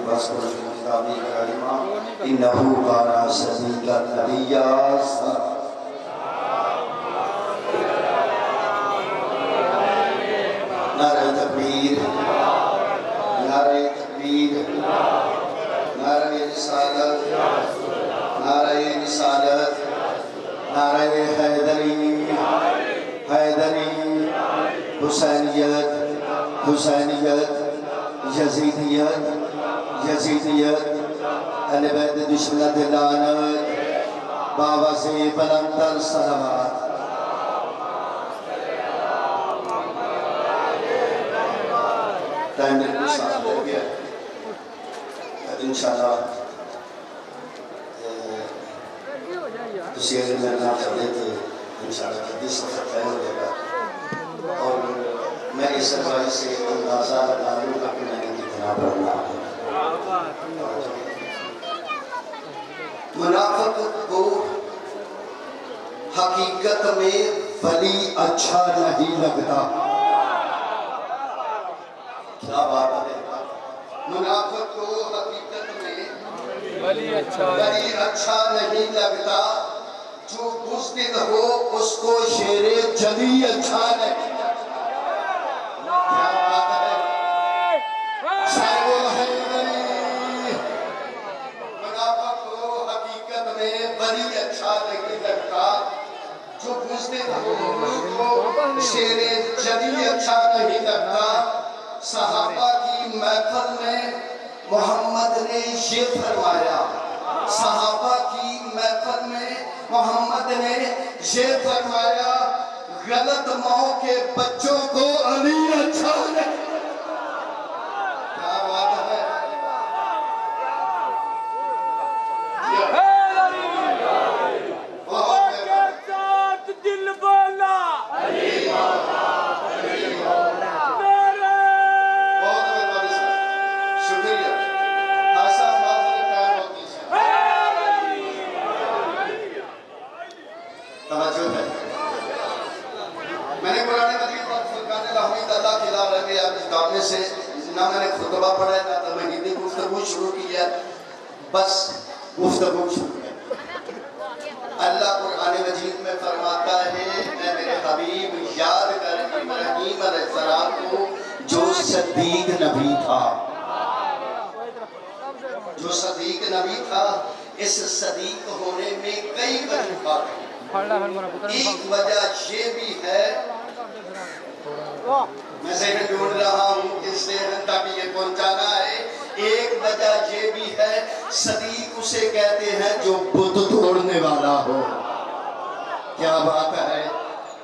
बस इन्नहु काना सदीक़न नबिय्या। नारे तकबीर, नारे तकबीर, नारे रिसालत, नारे रिसालत, नारे हैदरी, हैदरी, हुसैनियत, हुसैनियत, यजीदियत, यजीदियत, अहले बैत दुश्मनत लानत, बाबा से बुलंदतर सलावत। टाइम मेरे को साथ हो गया इंशाल्लाह। तुसी अगर मेरे नाम चले तो इंशाल्लाह जल्दी सफर तय हो जाएगा और मैं इस रवायत से अंदाज़ा लगा लूँगा कि मैंने कितना पढ़ना है। मुनाफिक को हकीकत में वली अच्छा नहीं लगता। क्या बात है? मुनाफिक को हकीकत में वली अच्छा नहीं लगता। जो बुज़दिल हो उसको शेरे जली अच्छा नहीं लगता। क्या बात है? मुनाफिक को हकीकत में वली अच्छा नहीं लगता। जो बुज़दिल हो उसको शेरे जली अच्छा नहीं लगता। सहाबा की महफिल में मोहम्मद ने ये फरमाया, सहाबा की महफिल में मोहम्मद ने ये फरमाया, गलत माओ के बच्चों को अली अच्छा नहीं। क्या बात है? दिल बोला से ना मैंने खुतबा पढ़ा ना तो महीने गुफ्तगू शुरू किया, बस गुफ्तगू शुरू है। अल्लाह कुरान मजीद में फरमाता है, मैं मेरे हबीब याद कर इब्राहीम अलैहिस्सलाम को जो सदीक नबी था, जो सदीक नबी था। इस सदीक होने में कई वजूहात हैं। एक वजह ये भी है, मैं से ढूंढ रहा हूँ किससे तक ये पहुंचाना है। एक वजह ये भी है, सदीक उसे कहते हैं जो बुत तोड़ने वाला हो। क्या बात है?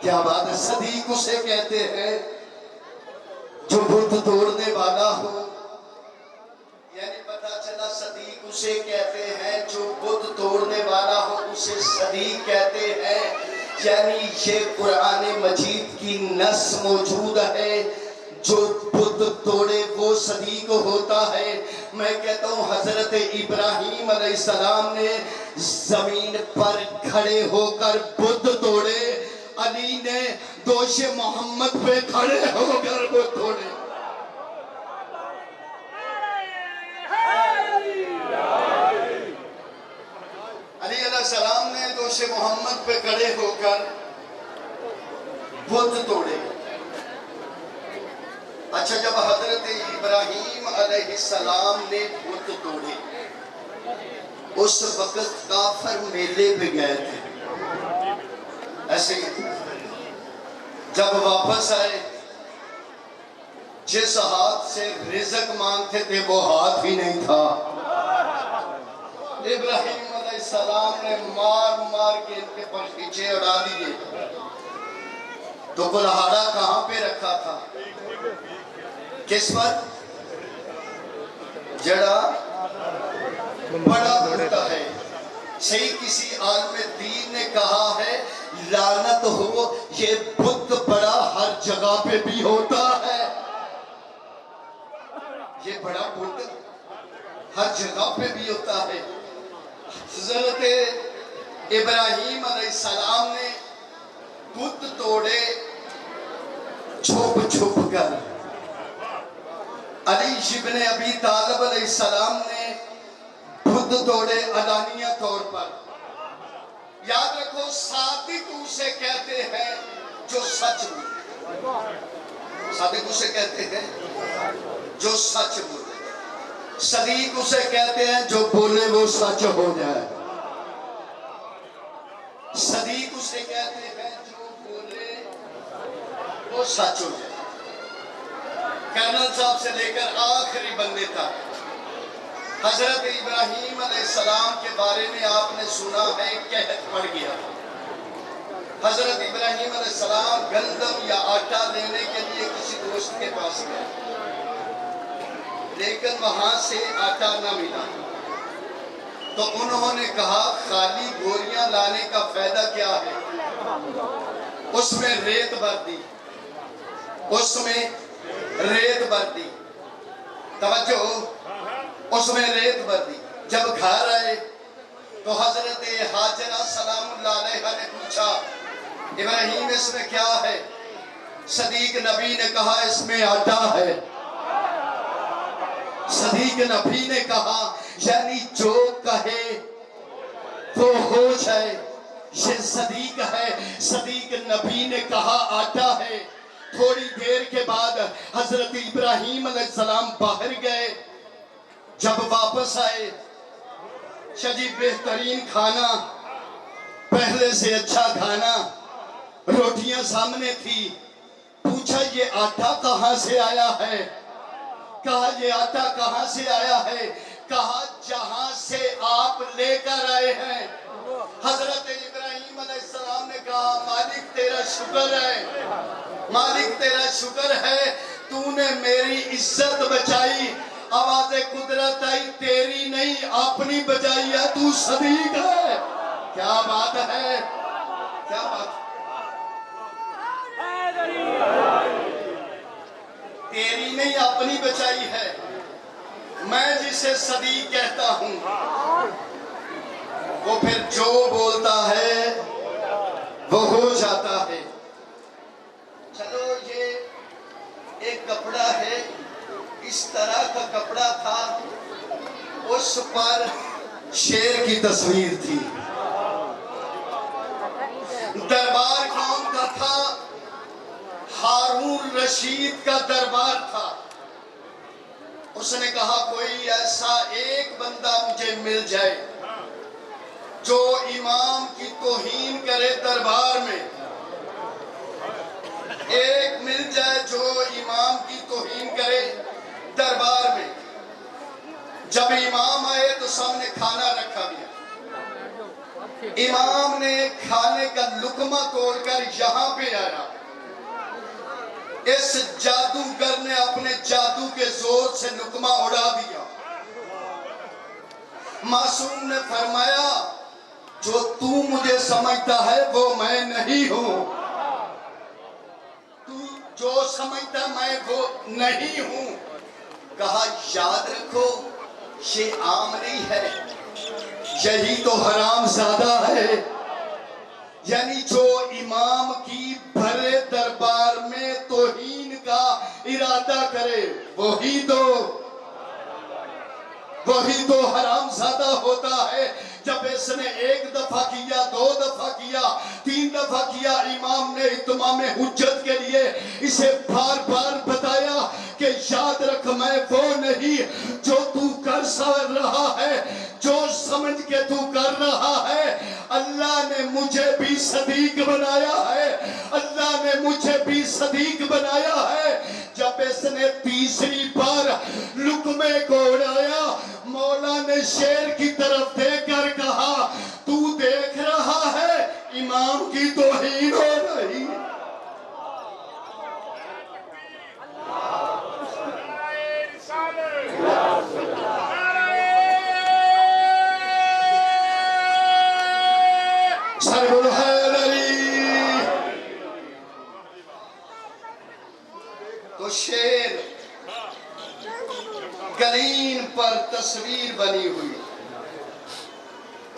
क्या बात है? सदीक उसे कहते हैं जो बुत तोड़ने वाला हो। यानी पता चला सदीक उसे कहते हैं जो बुत तोड़ने वाला हो, उसे सदीक कहते हैं। यानी ये कुरान मजीद की नस मौजूद है, जो बुत तोड़े वो सदीक होता है। मैं कहता हूँ हजरत इब्राहीम अलैहिस्सलाम ने जमीन पर खड़े होकर बुत तोड़े, अली ने दोषे मोहम्मद पे खड़े होकर वो तोड़े। अली अलैहिस्सलाम ने दोषे मोहम्मद पे खड़े होकर बुत तोड़े। अच्छा, जब हजरत इब्राहीम अलैहिस्सलाम ने बुत तोड़े, उस वक्त काफिर मेले पे गए थे। ऐसे जब वापस आए, जिस हाथ से रिज़्क मांगते थे वो हाथ ही नहीं था। इब्राहीम अलैहिस्सलाम ने मार मार के इनके पर पीछे उड़ा दिए। तो कुल्हाड़ा कहाँ पे रखा था? किस पर? जड़ा बड़ा होता है। सही किसी आलिम दीन ने कहा है, लानत हो ये बुत बड़ा हर जगह पे भी होता है। ये बड़ा बुत हर जगह पे भी होता है। हज़रत इब्राहीम अलैहिस्सलाम ने बुत तोड़े छुप छुप कर। अली इब्न अबी तालिब अलैहिस्सलाम ने बुत तोड़े अलानिया तौर पर। याद रखो, सादिक उसे कहते हैं जो सच बोले। सादिक उसे कहते हैं जो सच बोले। सदीक उसे कहते हैं जो बोले वो सच हो जाए। सदीक उसे कहते हैं जो बोले वो सच हो जाए। कर्नल साहब से लेकर आखिरी बंदे तक हजरत इब्राहीम अलैहिस्सलाम के बारे में आपने सुना है, कहत पड़ गया। हजरत इब्राहीम अलैहिस्सलाम गंदम या आटा लेने के लिए किसी दोस्त के पास गए, लेकिन वहां से आटा न मिला। तो उन्होंने कहा, खाली बोरियां लाने का फायदा क्या है? उसमें रेत भर दी, उसमें रेत भर दी। तवज्जो, उसमें रेत भर दी। जब घर आए तो हजरत हाजरा सलामुल्लाह अलैहा ने पूछा, इब्राहीम इसमें क्या है? सदीक नबी ने कहा, इसमें आटा है। सदीक नबी ने कहा, यानी जो कहे वो हो जाए। ये सदीक है। सदीक नबी ने कहा आटा है। थोड़ी देर के बाद हजरत इब्राहीम अलैहिस्सलाम बाहर गए। जब वापस आए, शजी बेहतरीन खाना, पहले से अच्छा खाना, रोटियां सामने थी। पूछा, ये आटा कहां से आया है? कहा, ये आटा कहां से आया है? कहा, जहां से आप लेकर आए हैं। हजरत इब्राहीम अलैहिस्सलाम ने कहा, मालिक तेरा शुक्र है, मालिक तेरा शुक्र है, तूने मेरी इज्जत बचाई। आवाज़े कुदरत आई, तेरी नहीं अपनी बचाई है, तू सदीक है। क्या बात है, क्या बात। तेरी नहीं अपनी बचाई है। मैं जिसे सदीक कहता हूं वो फिर जो बोलता है वो हो जाता है। चलो, ये एक कपड़ा है, इस तरह का कपड़ा था, उस पर शेर की तस्वीर थी। दरबार कौन का था? हारून रशीद का दरबार था। उसने कहा, कोई ऐसा एक बंदा मुझे मिल जाए जो इमाम की तौहीन करे दरबार में। एक मिल जाए जो इमाम की तौहीन करे दरबार में। जब इमाम आए तो सामने खाना रखा गया। इमाम ने खाने का लुकमा तोड़कर यहां पे आया। इस जादूगर ने अपने जादू के जोर से लुकमा उड़ा दिया। मासूम ने फरमाया, जो तू मुझे समझता है वो मैं नहीं हूं। तू जो समझता मैं वो नहीं हूं। कहा, याद रखो, ये आम नहीं है, यही तो हराम ज़्यादा है। यानी जो इमाम की भरे दरबार में तौहीन का इरादा करे वही तो हराम ज़्यादा होता है। जब इसने एक दफा किया, दो दफा किया, तीन दफा किया, इमाम ने इत्माम हुज्जत के लिए इसे बार बार बताया कि याद रख, मैं वो नहीं जो तू कर रहा है, जो समझ के तू कर रहा है। अल्लाह ने मुझे भी सदीक बनाया है, अल्लाह ने मुझे भी सदीक बनाया है। जब इसने तीसरी बार लुकमे को उड़ाया, मौला ने शेर की तरफ देखकर कहा, तू देख रहा है इमाम की तौहीन हो रही। तो शेर कलीन पर तस्वीर बनी हुई।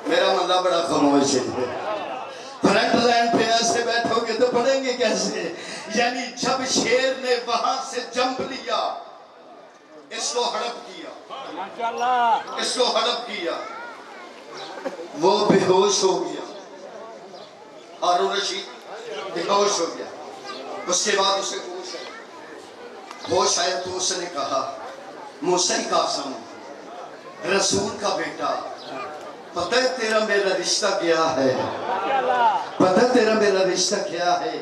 मेरा मल्ला बड़ा खामोश है। फ्रंट लाइन पे ऐसे बैठोगे तो पढ़ेंगे कैसे? यानी जब शेर ने वहां से जंप लिया, इस इसको हड़प किया, माशाल्लाह, इसको हड़प किया, वो बेहोश हो गया, हारून रशीद बेहोश हो गया। उसके बाद उसे होश आया तो उसने कहा, मूसा कासम रसूल का बेटा, पता है तेरा मेरा रिश्ता क्या है, पता है तेरा मेरा रिश्ता क्या है।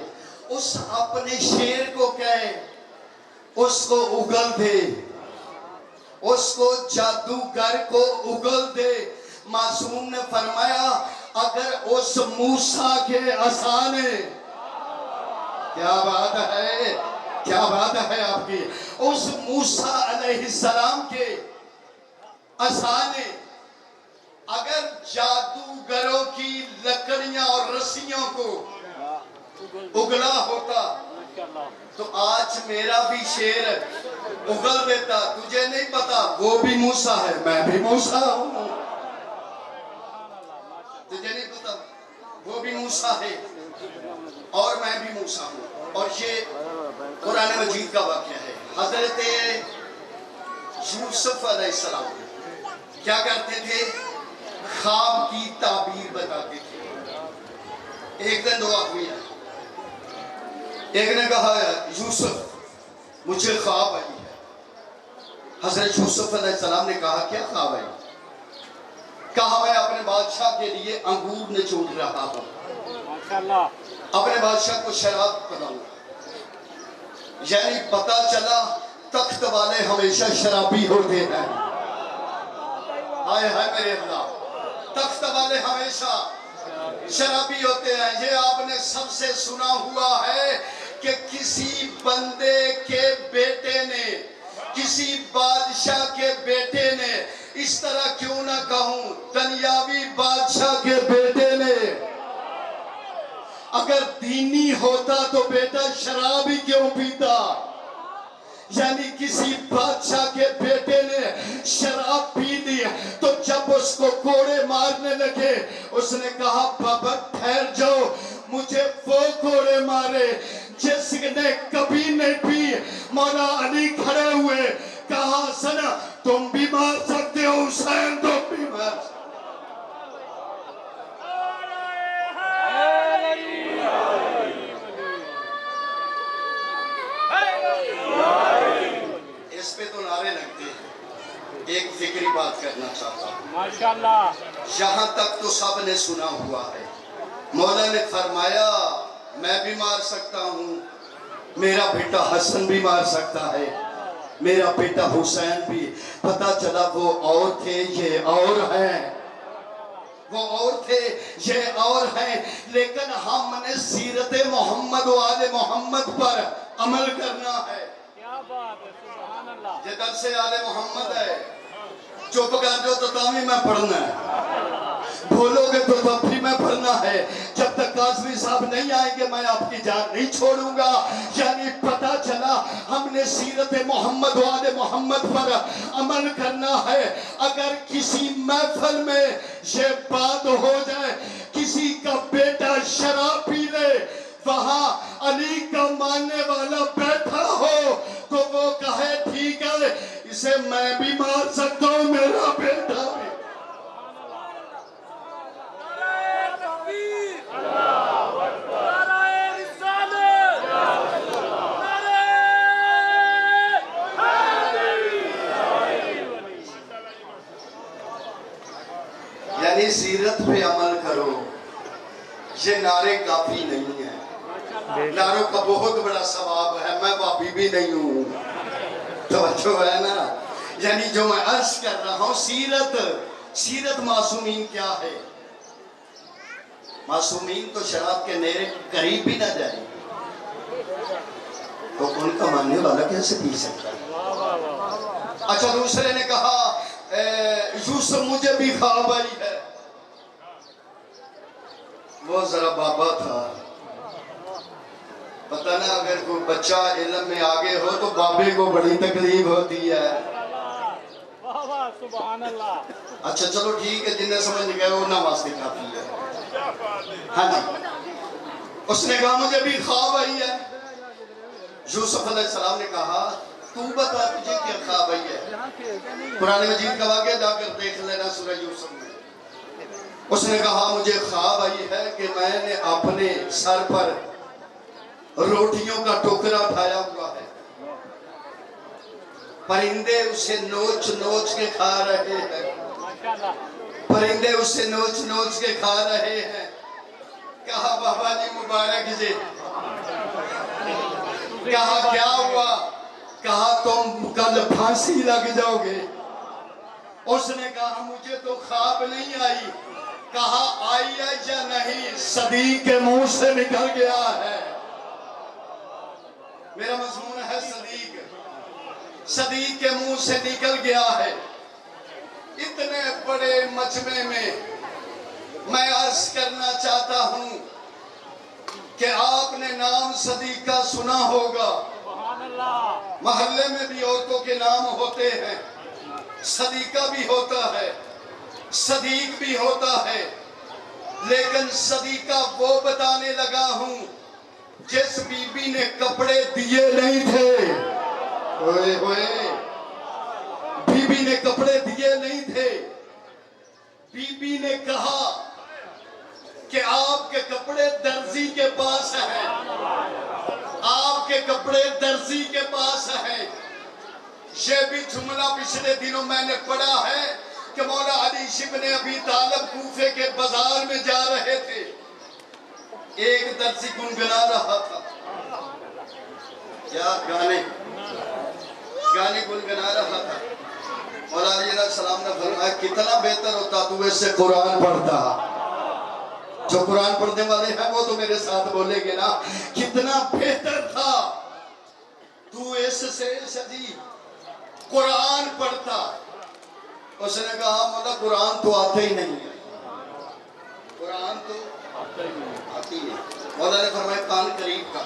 उस अपने शेर को कहे उसको उगल दे, उसको जादूगर को उगल दे। मासूम ने फरमाया, अगर उस मूसा के असाने, क्या बात है, क्या बात है आपकी, उस मूसा अलैहिस्सलाम के असाने अगर जादूगरों की लकड़ियां और रस्सियों को उगला होता तो आज मेरा भी शेर उगल देता। तुझे नहीं पता वो भी मूसा है, मैं भी मूसा हूं। तुझे नहीं पता वो भी मूसा है और मैं भी मूसा हूं। और ये कुरान मजीद का वाक़या है। हजरत यूसुफ अलैहिस्सलाम क्या करते थे, ख्वाब की ताबीर बताते थे। एक दिन दो आदमी आए, एक ने कहा, यूसुफ मुझे ख्वाब आई है। हजरत यूसुफ अलैहिस्सलाम ने कहा, क्या ख्वाब आई? कहा, मैं अपने बादशाह के लिए अंगूर निचोड़ रहा हूं, अपने बादशाह को शराब पिलाऊंगा। यानी पता चला तख्त वाले हमेशा शराबी होते हैं। हाय हाय मेरे अल्लाह, तख्त वाले हमेशा शराबी होते हैं। ये आपने सबसे सुना हुआ है कि किसी बंदे के बेटे ने, किसी बादशाह के बेटे ने, इस तरह क्यों ना कहूं, दुनियावी बादशाह के बेटे ने अगर दीनी होता तो बेटा शराब ही क्यों पीता। यानी किसी बादशाह के बेटे ने शराब पी ली, तो जब उसको कोड़े मारने लगे उसने कहा, बाबा ठहर जाओ, मुझे वो कोड़े मारे जिसने कभी नहीं पी। मौला अली खड़े हुए, कहा, सना तुम भी मार सकते हो, हुसैन तुम भी मार सकते हो। इस पे तो नारे लगते हैं। एक फिक्री बात करना चाहता हूँ माशाल्लाह, यहाँ तक तो सब ने सुना हुआ है। मौला ने फरमाया, मैं भी मार सकता हूँ, मेरा बेटा हसन भी मार सकता है, मेरा बेटा हुसैन भी। पता चला वो और थे, ये और हैं, वो और थे, ये और हैं। लेकिन हमने सीरत मोहम्मद वाले मोहम्मद पर अमल करना है। क्या बात है, सुभान अल्लाह। ये दर से आले मोहम्मद है। चुप कर जाओ तो तामी में पढ़ना है, बोलोगे तो तब भी मैं पढ़ना है। जब तक काजमी साहब नहीं आएंगे मैं आपकी जान नहीं छोड़ूंगा। यानी पता चला हमने सीरत मोहम्मद वाले मोहम्मद पर अमल करना है। अगर किसी महफिल में ये बात हो जाए, किसी का बेटा शराब पी ले, वहां अली का मानने वाला बैठा हो, तो वो कहे, ठीक है, इसे मैं भी मार सकता हूं, मेरा बेटा भी। यानी सीरत पे अमल करो, ये नारे काफी नहीं है। नारों का बहुत बड़ा सवाब है। मैं वाबी भी नहीं हूँ, तो है ना। यानी जो मैं अर्ज कर रहा हूँ, सीरत मासूमीन क्या है। मासूमीन तो शराब के नेरे करीब भी ना जाए, तो उनका मानने वाला कैसे पी सकता है। अच्छा, दूसरे ने कहा, यूसुफ मुझे भी ख्वाब आई है। वो जरा बाबा था, पता ना, अगर कोई बच्चा इल्म में आगे हो तो बाबे को बड़ी तकलीफ होती है। सुभान अल्लाह। अच्छा चलो ठीक है, जिन्हें समझ गए वो ना वास्ते काफी है। हाँ जी, उसने कहा मुझे भी ख्वाब आई है। यूसुफ अलैहिस्सलाम ने कहा, तू बता तुझे क्या ख्वाब आई है? कुरान मजीद का वाक़या जाकर देख लेना सूरह यूसुफ में। उसने कहा मुझे ख्वाब आई है कि मैंने अपने सर पर रोटियों का टोकरा उठाया हुआ है, परिंदे उसे नोच नोच के खा रहे हैं, माशाल्लाह। परिंदे उसे नोच नोच के खा रहे हैं। कहा बाबा जी मुबारक जी। कहा क्या हुआ? कहा तुम कल फांसी लग जाओगे। उसने कहा मुझे तो ख्वाब नहीं आई। कहा आई है या नहीं? सदीक के मुंह से निकल गया है। मेरा मजमून है सदीक, सदीक के मुंह से निकल गया है। इतने बड़े मजमे में मैं अर्ज करना चाहता हूं कि आपने नाम सदीक का सुना होगा। सुभान अल्लाह। मोहल्ले में भी औरतों के नाम होते हैं, सदीका भी होता है, सदीक भी होता है, लेकिन सदीका वो बताने लगा हूं जिस बीबी ने कपड़े दिए नहीं थे। ओए ओए, बीबी ने कपड़े दिए नहीं थे। बीबी ने कहा कि आपके कपड़े दर्जी के पास हैं, आपके कपड़े दर्जी के पास हैं। ये भी जुमला पिछले दिनों मैंने पढ़ा है कि मौला अली इब्न अबी तालिब कूफे के बाजार में जा रहे थे। एक दर्जी गुनगुना रहा था, क्या गाने गुनगुना रहा था। मौला अली सलाम ने फरमाया कितना बेहतर होता तू इससे कुरान पढ़ता। जो कुरान पढ़ने वाले हैं वो तो मेरे साथ बोलेंगे ना, कितना बेहतर था तू इससे सजी कुरान पढ़ता। उसने कहा मौला कुरान तो आता ही नहीं है, कुरान तो आती है। मौला ने फरमाया कान करीब का,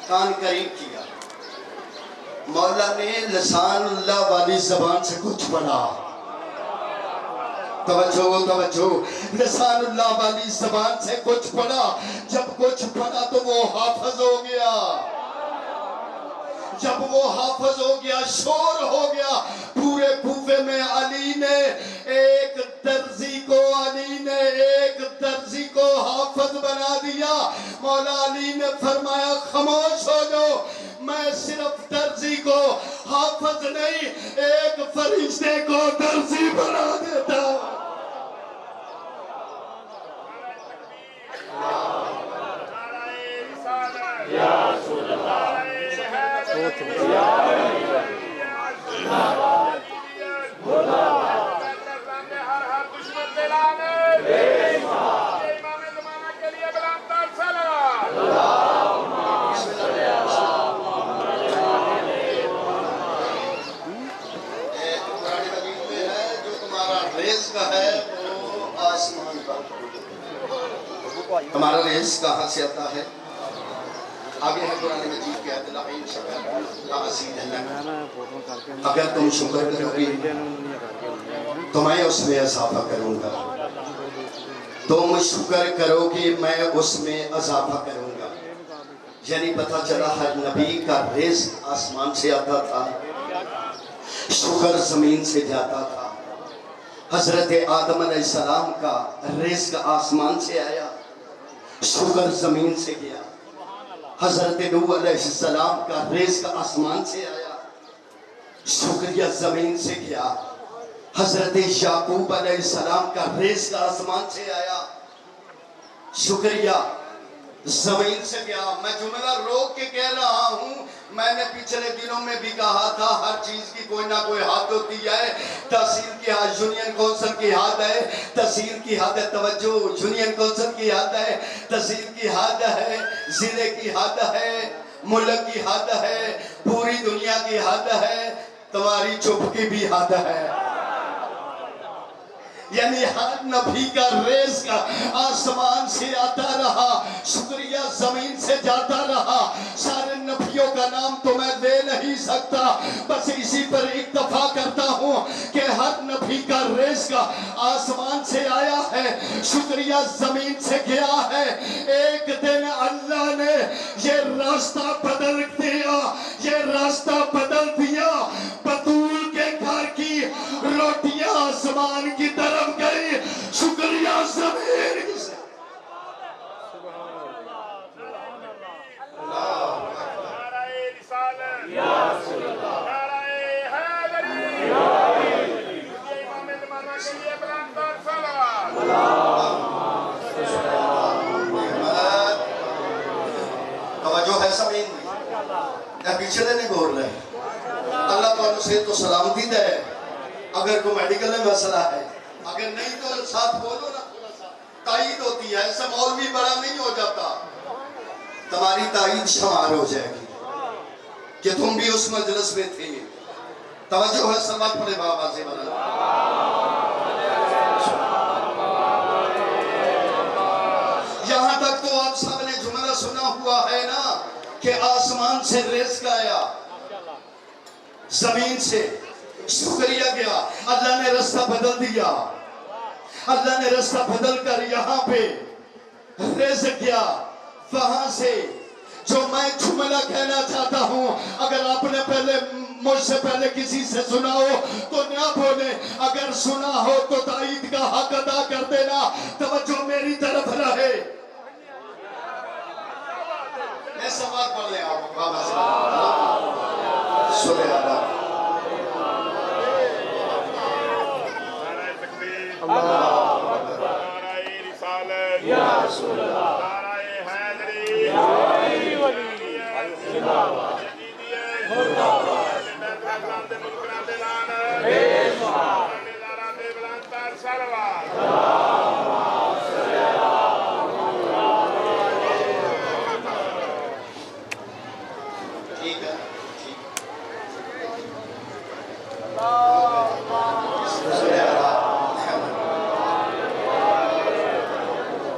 कान करीब किया। मौला ने लसानुल्लाह वाली जबान से कुछ पढ़ा। तवज्जो तवज्जो, लसानुल्लाह वाली जबान से कुछ पढ़ा। जब कुछ पढ़ा तो वो हाफिज हो गया। जब वो हाफिज हो गया, शोर हो गया पूरे कूफे में। अली ने एक दर्जी को हाफिज बना दिया। मौला अली ने फरमाया खामोश हो जाओ, मैं सिर्फ दर्जी को हाफिज नहीं एक फरिश्ते को दर्जी बना देता। हमारा रेस कहाँ से आता है? आगे है कुरान मजीद के आयत अगर तुम शुक्र करोगे तो मैं उसमें इजाफा करूंगा, तुम शुक्र करोगे मैं उसमें इजाफा करूंगा। यानी पता चला हर नबी का रिज़्क आसमान से आता था, शुक्र जमीन से जाता था। हजरत आदम अलैहिस्सलाम का रिज़्क आसमान से आया, शुक्र जमीन से गया। हजरत नूह अलैहिस्सलाम का रिज़्क आसमान से आया, शुक्रिया जमीन से गया। हजरत याकूब अलैहिस्सलाम का रिज़्क आसमान से आया, शुक्रिया जमीन से गया। मैं जुमला रोक के कह रहा हूं, मैंने पिछले दिनों में भी कहा था हर चीज की कोई ना कोई हद होती है। तहसील की हद, यूनियन काउंसिल की हद है, तहसील की हद है, तवज्जो, यूनियन काउंसिल की हद है, तहसील की हद है, जिले की हद है, मुल्क की हद है, पूरी दुनिया की हद है, तुम्हारी चुप की भी हद है। यानी हर नबी का रिज़्क आसमान से आता रहा, शुक्रिया जमीन से जाता रहा। सारे नबियों का नाम तो मैं ले नहीं सकता, बस इसी पर इक्तफा करता हूँ कि हर नबी का रिज़्क आसमान से आया है, शुक्रिया जमीन से गया है। एक दिन अल्लाह ने ये रास्ता बदल दिया, ये रास्ता बदल वालों से तो सलामती दे, अगर कोई मेडिकल में मसला है, अगर नहीं तो साथ बोलो ना, थोड़ा सा ताईद होती है, ऐसा मौलवी बड़ा नहीं हो जाता, तुम्हारी ताईद शुमार हो जाएगी कि तुम भी उस मजलिस में थे। तवज्जो है, सलात पढ़े बाबा से बना। यहां तक तो आप सबने जुमला सुना हुआ है ना कि आसमान से रिज़्क़ आया, जमीन से शुक्रिया गया, अल्लाह ने रास्ता बदल दिया, अल्लाह ने रास्ता बदल कर यहाँ पे रिज़्क़ गया। वहां से जो मैं जुमला कहना चाहता हूं, अगर आपने पहले मुझसे पहले किसी से सुना हो तो ना बोले, अगर सुना हो तो ताईद का हक अदा कर देना। तवज्जो मेरी तरफ रहे। मैं सवाल पढ़ ले आप बाबा से सुने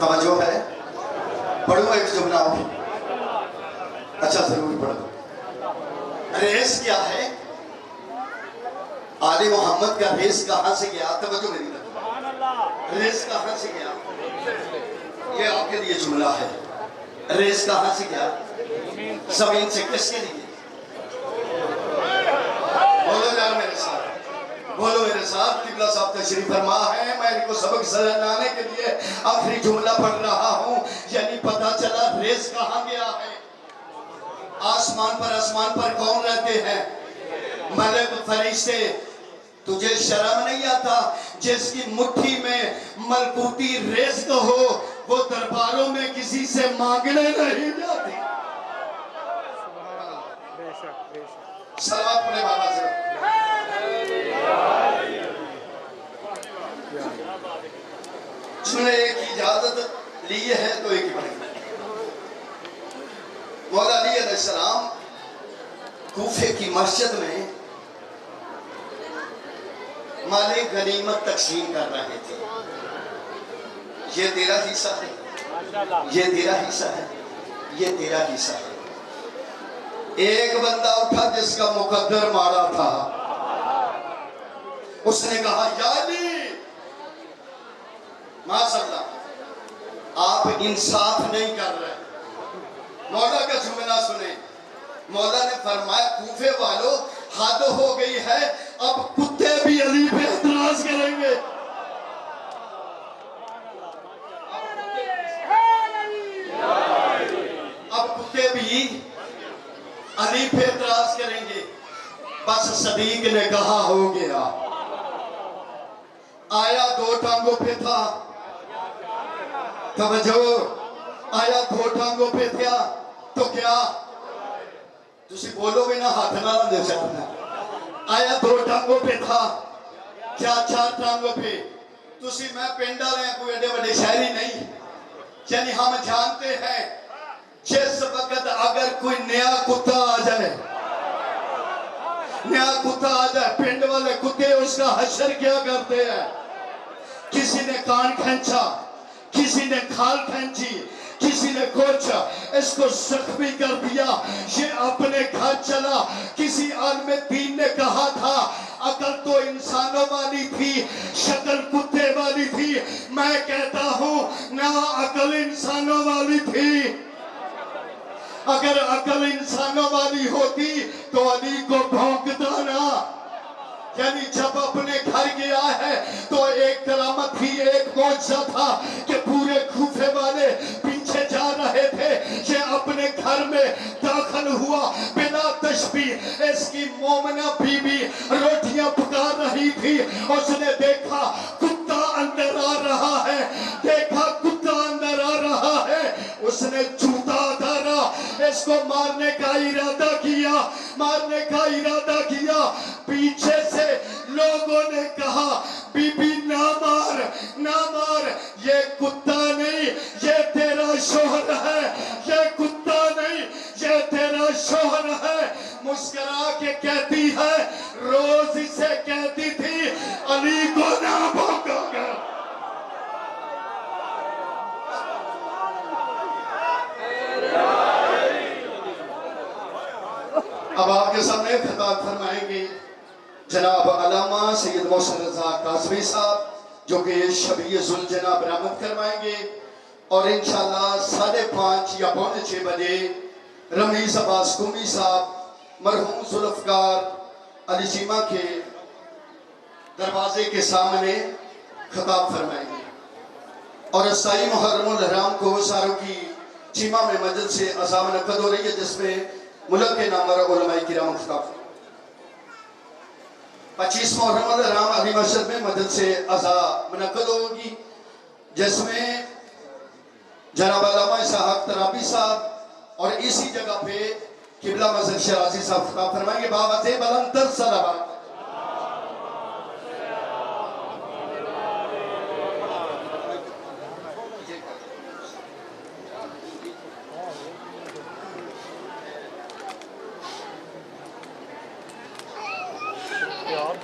तवज्जो है, पढ़ूंगा एक जुमला। अच्छा जरूर पढ़ो। रेस क्या है? आले मोहम्मद का रेस कहां से गया? तवज्जो मेरी तरफ। रेस कहां से गया? ये आपके लिए जुमला है। रेस कहां से गया? जमीन से। किसके लिए? बोलो यार मेरे साथ, बोलो मेरे साथ। किबला साहब तशरीफ फरमा है, मैं इनको सबक सुनाने के लिए आखिरी जुमला पढ़ रहा हूं। यानी पता चला रेस कहां गया है। आसमान पर कौन रहते हैं? मलक, फरिश्ते। तुझे शर्म नहीं आता? जिसकी मुट्ठी में मलकूती रिज़्क़ हो वो दरबारों में किसी से मांगने नहीं जाती। सलावत पढ़े बाबा से। एक इजाजत ली है तो एक ही पढ़ेंगे। मौला अली अलैहिस्सलाम कूफे की मस्जिद में माले गनीमत तकसीम कर रहे थे। ये तेरा हिस्सा है, ये तेरा हिस्सा है, ये तेरा हिस्सा है। एक बंदा उठा जिसका मुकद्दर मारा था, उसने कहा या अली, माशअल्लाह आप इंसाफ नहीं कर रहे। मौला का जुमला सुने। मौला ने फरमाया कूफे वालों हद हो गई है, अब कुत्ते भी अली पे एतराज करेंगे। अब कुत्ते भी अली पे एतराज करेंगे। बस सदीक ने कहा हो गया। आया दो टांगों पे था, तवज्जो, आया दो टांगों पे था तो क्या तुसी बोलोगे ना, हाथ ना दे सकना। आया दो टांगों पे था, क्या चार टांगों पे? तुसी मैं पिंड वाले कोई एडे बड़े शहरी नहीं। यानी हम जानते हैं जिस वक्त अगर कोई नया कुत्ता आ जाए, नया कुत्ता आ जाए, पिंड वाले कुत्ते उसका हशर क्या करते हैं? किसी ने कान खींचा, किसी ने खाल खींची, किसी ने कुछ, इसको जख्मी कर दिया, ये अपने घर चला। किसी आलिम दीन ने कहा था अकल तो इंसानों वाली थी, शक्ल कुत्ते वाली थी। मैं कहता हूं ना, अकल इंसानों वाली थी। अगर अकल इंसानों वाली होती तो अली को भौंकता ना। यानी जब अपने घर गया है तो एक करामत थी, एक मौजज़ा था कि पूरे कूफे वाले पीछे जा रहे थे। ये अपने घर में दाखिल हुआ बिना तशबीह। इसकी मोमना बीबी रोटियां पका रही थी। उसने देखा कुत्ता अंदर आ रहा है, देखा कुत्ता अंदर आ रहा है। उसने जूता उतारा, इसको मारने का इरादा किया, मारने का इरादा किया। लोगों ने कहा बीबी ना मार ना मार, ये कुत्ता नहीं ये तेरा शोहर है, ये कुत्ता नहीं ये तेरा शोहर है। मुस्कुरा के कहती है, रोज इसे कहती थी अली को ना भौंकोगा। अब आपके सामने खिताब फरमाएंगे जनाब अल्लामा सैयद मोहसिन रज़ा काज़मी साहब, जो कि शबीजुल जना बरामद करवाएंगे। और इंशाल्लाह 5:30 या 6:45 बजे रमीज अब्बास कुमी साहब मरहूम जुल्फ़कार अली चीमा के दरवाजे के सामने खिताब फरमाएंगे। और साई मुहर्रमुल हराम को सारों की चीमा में मस्जिद से अज़ा मुनक़्क़द हो रही है, जिसमें मुल्क के नामवर उलमाए किराम खिताब 25 मुहर्रम हराम अली मस्जिद में मस्जिद से अज़ा मुनक़्क़द होगी, जिसमें जनाब अल्लामा इसहाक़ तराबी साहब और इसी जगह पे किबला मस्जिद शराजी साहब खिताब फरमाएंगे। बावज़े बुलंद सलावत। यार